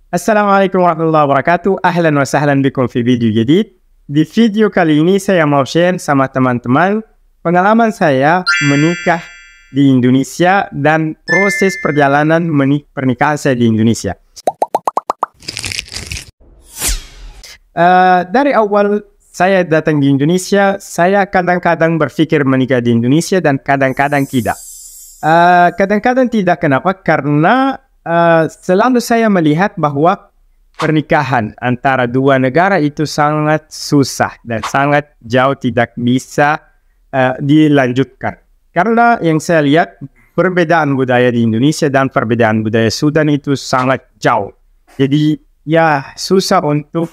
Assalamualaikum warahmatullahi wabarakatuh. Ahlan wa sahlan bikum fi video jadid. Di video kali ini saya mau share sama teman-teman pengalaman saya menikah di Indonesia dan proses perjalanan pernikahan saya di Indonesia. Dari awal saya datang di Indonesia, saya kadang-kadang berpikir menikah di Indonesia dan kadang-kadang tidak. Kadang-kadang tidak, kenapa? Karena selalu saya melihat bahwa pernikahan antara dua negara itu sangat susah dan sangat jauh tidak bisa dilanjutkan. Karena yang saya lihat perbedaan budaya di Indonesia dan perbedaan budaya Sudan itu sangat jauh. Jadi ya susah untuk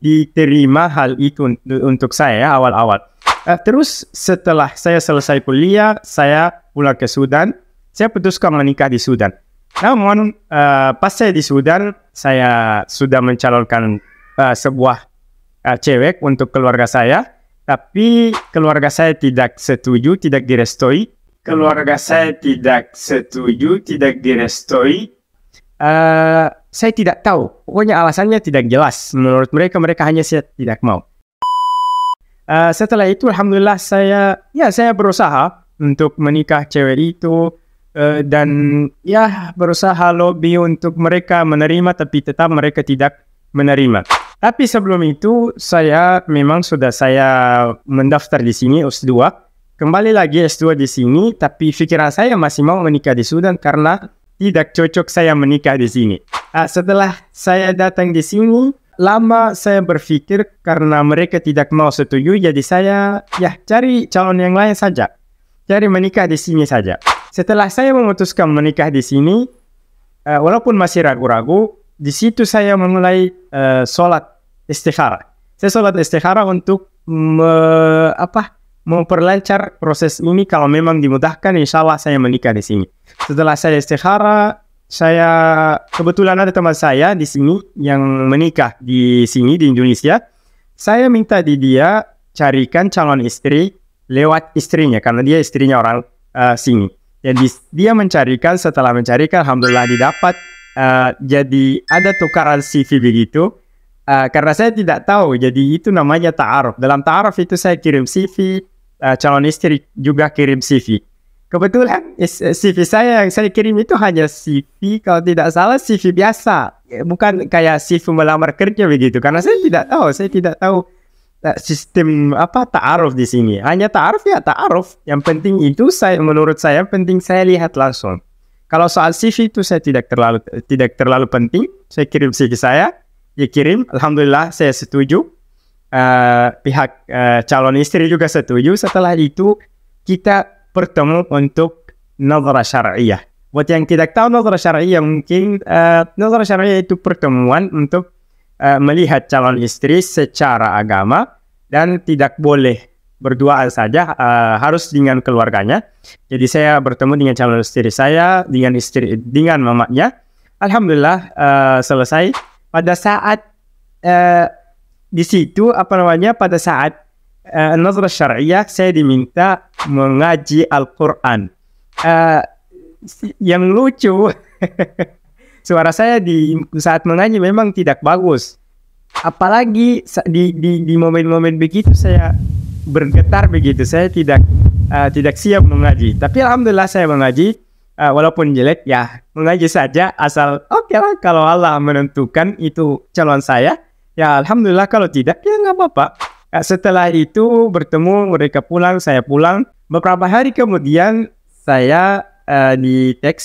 diterima hal itu untuk saya awal-awal. Terus setelah saya selesai kuliah, saya pulang ke Sudan. Saya putuskan menikah di Sudan. Namun pas saya di Sudan, saya sudah mencalonkan sebuah cewek untuk keluarga saya, tapi keluarga saya tidak setuju, tidak direstui. Keluarga saya tidak setuju, tidak direstui. Saya tidak tahu, pokoknya alasannya tidak jelas. Menurut mereka, mereka hanya tidak mau. Setelah itu, alhamdulillah saya berusaha untuk menikah cewek itu. Dan ya berusaha lobby untuk mereka menerima, tapi tetap mereka tidak menerima. Tapi sebelum itu saya memang sudah mendaftar di sini S2, kembali lagi S2 di sini, tapi pikiran saya masih mau menikah di Sudan karena tidak cocok saya menikah di sini. Setelah saya datang di sini, lama saya berpikir karena mereka tidak mau setuju, jadi saya cari calon yang lain saja, cari menikah di sini saja. Setelah saya memutuskan menikah di sini, walaupun masih ragu-ragu, di situ saya mulai sholat istikharah. Saya sholat istikharah untuk memperlancar proses ini. Kalau memang dimudahkan, insya Allah saya menikah di sini. Setelah saya istikharah, kebetulan ada teman saya di sini yang menikah di sini di Indonesia. Saya minta dia carikan calon istri lewat istrinya, karena dia istrinya orang sini. Jadi dia mencarikan, setelah mencarikan, alhamdulillah didapat. Jadi ada tukaran CV begitu. Karena saya tidak tahu, jadi itu namanya ta'aruf. Dalam ta'aruf itu saya kirim CV, calon istri juga kirim CV. Kebetulan CV saya yang saya kirim itu hanya CV, kalau tidak salah CV biasa, bukan kayak CV melamar kerja begitu. Karena saya tidak tahu sistem ta'aruf di sini. Hanya ta'aruf ta'aruf. Yang penting itu menurut saya penting saya lihat langsung. Kalau soal CV itu saya tidak terlalu penting. Saya kirim CV saya, dia kirim. Alhamdulillah saya setuju. Pihak calon istri juga setuju. Setelah itu kita bertemu untuk nazarah syar'iyah. Buat yang tidak tahu nazarah syar'iyah, mungkin nazarah syar'iyah itu pertemuan untuk melihat calon istri secara agama dan tidak boleh berduaan saja, harus dengan keluarganya. Jadi saya bertemu dengan calon istri saya, dengan mamanya. Alhamdulillah selesai. Pada saat di situ pada saat nazarah syar'iyah saya diminta mengaji Al-Quran. Yang lucu suara saya di saat mengaji memang tidak bagus. Apalagi di momen-momen begitu saya bergetar begitu. Saya tidak siap mengaji. Tapi alhamdulillah saya mengaji, walaupun jelek mengaji saja, asal oke lah, kalau Allah menentukan itu calon saya, ya alhamdulillah, kalau tidak ya nggak apa-apa. Setelah itu bertemu, mereka pulang, saya pulang. Beberapa hari kemudian saya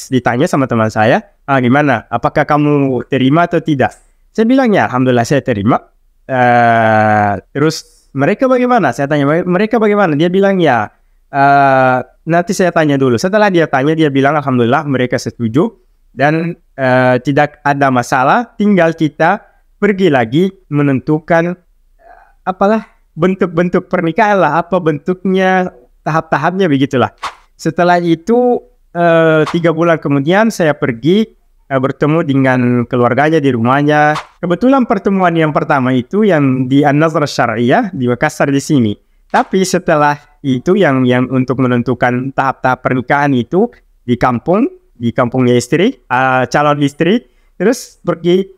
ditanya sama teman saya, gimana? Apakah kamu terima atau tidak? Saya bilang ya, alhamdulillah saya terima. Terus mereka bagaimana? Saya tanya mereka bagaimana? Dia bilang ya, nanti saya tanya dulu. Setelah dia tanya, dia bilang alhamdulillah mereka setuju dan tidak ada masalah. Tinggal kita pergi lagi menentukan bentuk-bentuk pernikahan lah, apa bentuknya, tahap-tahapnya begitulah. Setelah itu 3 bulan kemudian saya pergi bertemu dengan keluarganya di rumahnya. Kebetulan pertemuan yang pertama itu yang di An-Nazarah Syar'iyah di Makassar di sini. Tapi setelah itu yang untuk menentukan tahap-tahap pernikahan itu di kampungnya istri, calon istri. terus pergi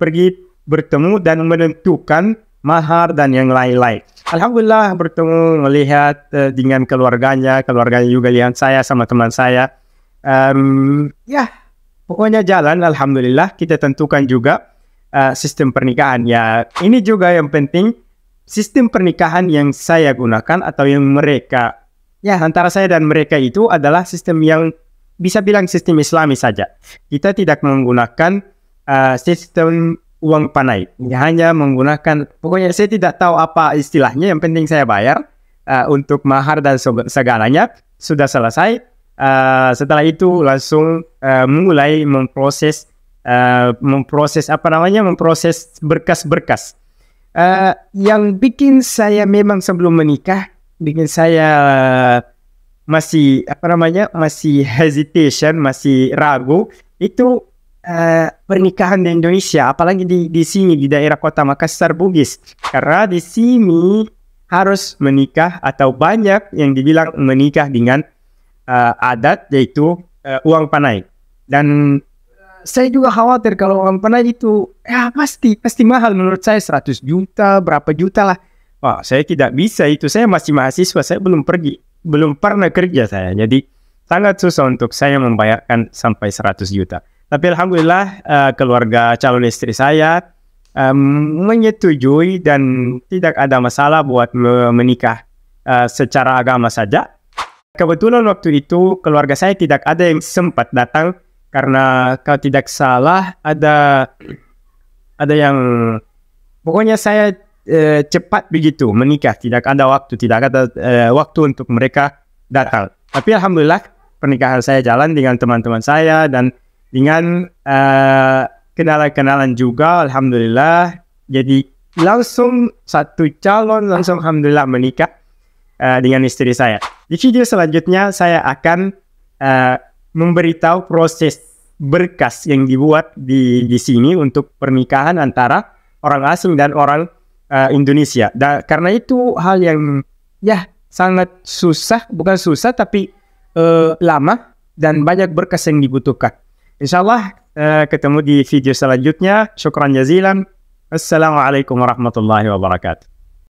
bertemu dan menentukan mahar dan yang lain-lain. Alhamdulillah bertemu, melihat dengan keluarganya juga lihat saya sama teman saya. Ya, pokoknya jalan. Alhamdulillah kita tentukan juga sistem pernikahan. Ya, ini juga yang penting, sistem pernikahan yang saya gunakan atau yang mereka, ya antara saya dan mereka itu adalah sistem yang bisa bilang sistem Islami saja. Kita tidak menggunakan sistem uang panai, hanya menggunakan, pokoknya saya tidak tahu apa istilahnya, yang penting saya bayar untuk mahar dan segalanya. Sudah selesai, setelah itu langsung mulai memproses berkas-berkas. Yang bikin saya memang sebelum menikah, bikin saya masih hesitation, masih ragu, itu pernikahan di Indonesia, apalagi di sini di daerah kota Makassar, Bugis. Karena di sini harus menikah atau banyak yang dibilang menikah dengan adat, yaitu uang panai. Dan saya juga khawatir kalau uang panai itu pasti mahal, menurut saya 100 juta, berapa juta lah. Wah, saya tidak bisa itu. Saya masih mahasiswa, saya belum pernah kerja saya. Jadi sangat susah untuk saya membayarkan sampai 100 juta. Tapi alhamdulillah keluarga calon istri saya menyetujui dan tidak ada masalah buat menikah secara agama saja. Kebetulan waktu itu keluarga saya tidak ada yang sempat datang karena kalau tidak salah ada yang, pokoknya saya cepat begitu menikah, tidak ada waktu untuk mereka datang. Tapi alhamdulillah pernikahan saya jalan dengan teman-teman saya dan dengan kenalan-kenalan juga, alhamdulillah. Jadi langsung satu calon langsung alhamdulillah menikah dengan istri saya. Di video selanjutnya saya akan memberitahu proses berkas yang dibuat di sini untuk pernikahan antara orang asing dan orang Indonesia. Karena itu hal yang sangat susah, bukan susah tapi lama dan banyak berkas yang dibutuhkan. Insyaallah ketemu di video selanjutnya. Syukran jazilan. Assalamualaikum warahmatullahi wabarakatuh.